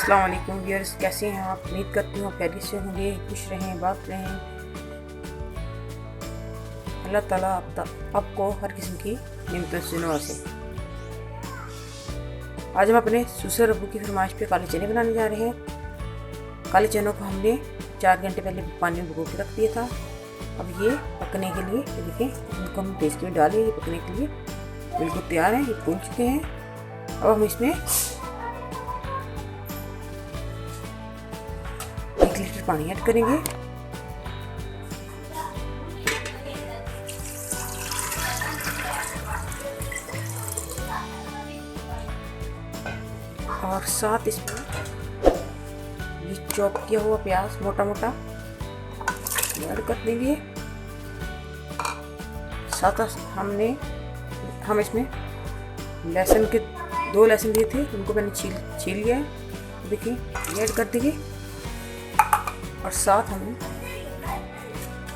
अस्सलाम वालेकुम व्यूअर्स, कैसे हैं आप? उम्मीद करती हूँ खैरियत से होंगे, खुश रहें, बात रहें। अल्लाह ताला आपको हर किस्म की नेमतों से नवाजे। आज हम अपने ससुर अब्बू की फरमाइश पे काले चने बनाने जा रहे हैं। काले चनों को हमने 4 घंटे पहले पानी में भिगो के रख दिया था। अब ये पकने के लिए, ये देखें, इनको हम डेचकी में डालें। ये पकने के लिए बिल्कुल तैयार हैं, ये भून चुके हैं। अब हम इसमें 1 लीटर पानी ऐड करेंगे। और साथ इसमें ये चॉप किया हुआ प्याज मोटा मोटा ऐड कर देंगे। साथ हम इसमें लहसुन के 2 लहसुन लिए थे, उनको मैंने छील लिया है। देखिए, ये ऐड कर देंगे। और साथ हम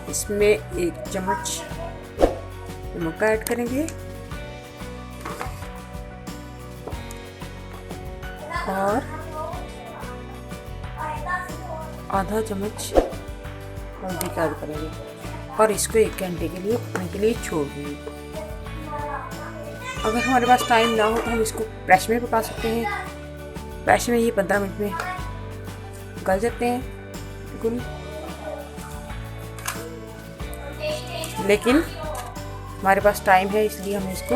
इसमें 1 चम्मच नमक ऐड करेंगे और आधा चम्मच हल्दी का ऐड करेंगे और इसको 1 घंटे के लिए पकने के लिए छोड़ देंगे। अगर हमारे पास टाइम ना हो तो हम इसको प्रेस में पका सकते हैं। प्रेस में ये 15 मिनट में गल जाते हैं बिल्कुल, लेकिन हमारे पास टाइम है इसलिए हम इसको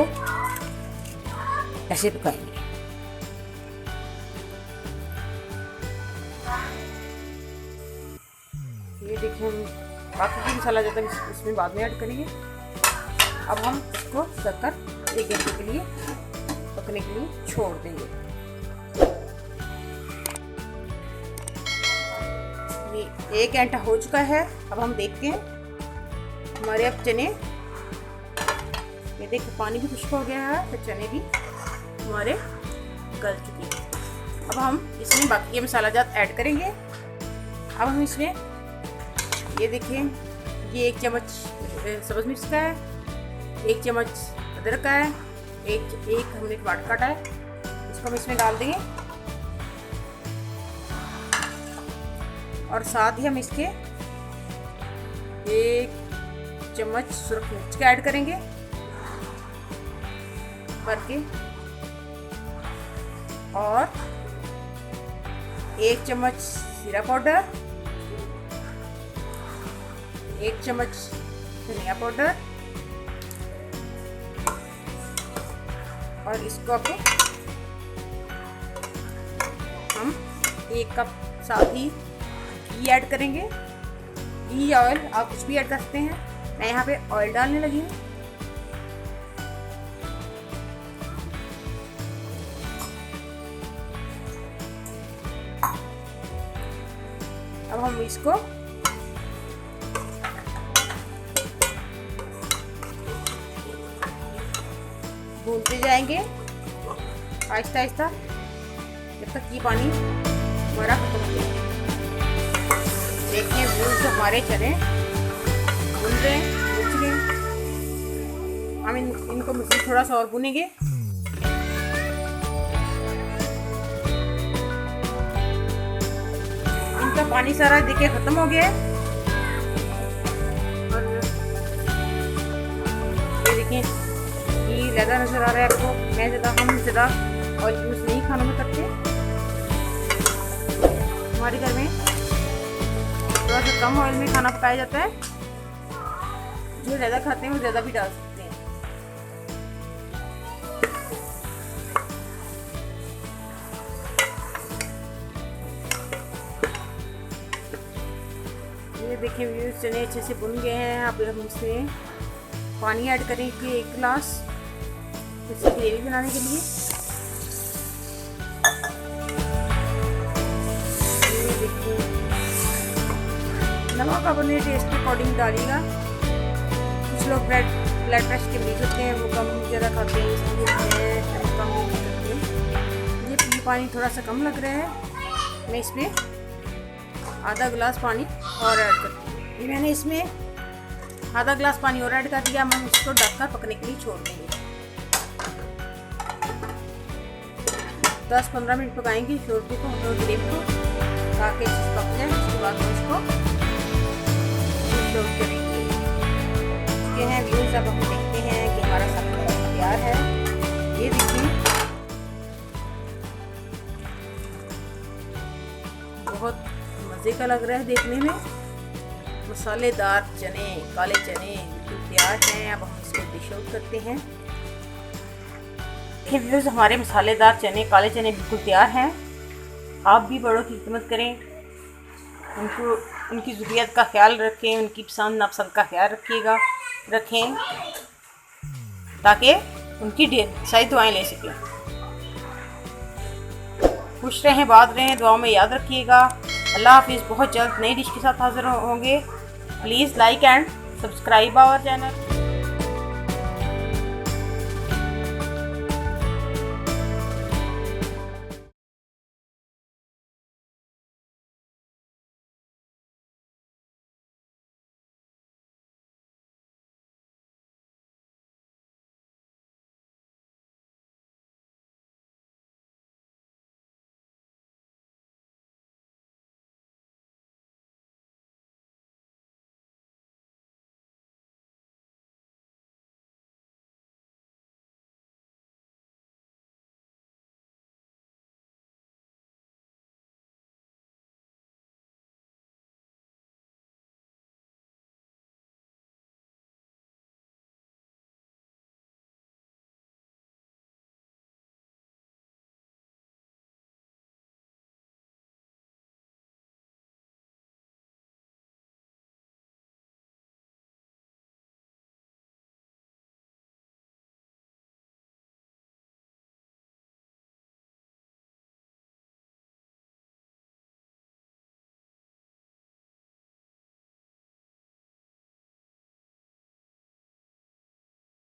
ऐसे पकाएंगे। ये देखिए, हम बाकी की मसाला ज़्यादा इसमें बाद में ऐड करेंगे। अब हम इसको ढककर 1 घंटे के लिए पकने के लिए छोड़ देंगे। ये 1 घंटा हो चुका है। अब हम देखते हैं हमारे अब चने, ये देखिए पानी भी खुश्क हो गया है, तो चने भी हमारे गल चुके हैं। अब हम इसमें बाकी के मसाला जात ऐड करेंगे। अब हम इसमें ये देखिए, ये 1 चम्मच सब्ज़ मिर्च का है, 1 चम्मच अदरक का है, एक हमने टमाटर काटा है, इसको हम इसमें डाल देंगे। और साथ ही हम इसके 1 चम्मच सुरख मिर्च का ऐड करेंगे भर के, और 1 चम्मच जीरा पाउडर, 1 चम्मच धनिया पाउडर, और इसको अब हम 1 कप साथ ही घी ऐड करेंगे। घी या ऑयल आप कुछ भी ऐड कर सकते हैं। मैं यहाँ पे ऑयल डालने लगी हूँ। अब हम इसको भूनते जाएंगे आहिस्ता आहिस्ता जब तक ये पानी हमारा खत्म हो जाए। देखिए व्यूज, हमारे चने भून रहे हैं, भून चुके हैं। हम इनको मज़ीद थोड़ा सा और भूनेंगे। इनका पानी सारा देखिए खत्म हो गया है। और ये देखिए, ये ज़्यादा नज़र आ रहा है आपको। हम ज़्यादा ऑयल यूज़ नहीं खानों में करते। हमारे घर में थोड़ा सा कम ऑयल में खाना पकाया जाता है। जो ज़्यादा खाते हैं वो ज़्यादा भी डाल सकते हैं। ये देखिए व्यूज़, चने अच्छे से भुन गए हैं। अब हम इसमें पानी ऐड करेंगे 1 गिलास, इसकी ग्रेवी बनाने के लिए। ये देखिए, नमक अपने टेस्ट के अकॉर्डिंग डालिएगा। कुछ लोग ब्लड प्रेशर के मरीज होते हैं, वो कम ज़्यादा खाते हैं, इसलिए मैं कम नहीं करती। ये पानी थोड़ा सा कम लग रहा है, मैं इसमें आधा गिलास पानी और ऐड करती हूँ। ये मैंने इसमें आधा गिलास पानी और ऐड कर दिया। हम इसको ढककर पकने के लिए छोड़ देंगे। 10-15 मिनट पकाएंगे शोरबे को और ग्रेवी को, ताकि पक जाए। उसके बाद हम इसको सर्व करेंगे। इसके हैं व्यूज़। अब हम देखते हैं कि हमारा सब तैयार है। ये देखिए बहुत मज़े का लग रहा है देखने में। मसालेदार चने, काले चने बिल्कुल तैयार हैं। अब हम इसको डिश आउट करते हैं। व्यूज़, हमारे मसालेदार चने, काले चने बिल्कुल तैयार हैं। आप भी बड़ों की खिदमत करें, उनको उनकी ज़रूरियत का ख्याल रखें, उनकी पसंद नापसंद का ख्याल रखें ताकि उनकी ढेर सारी दुआएं ले सकें। खुश रहें, बात रहें, दुआओं में याद रखिएगा। अल्लाह हाफिज़। बहुत जल्द नई डिश के साथ हाज़िर होंगे। Please like and subscribe our channel.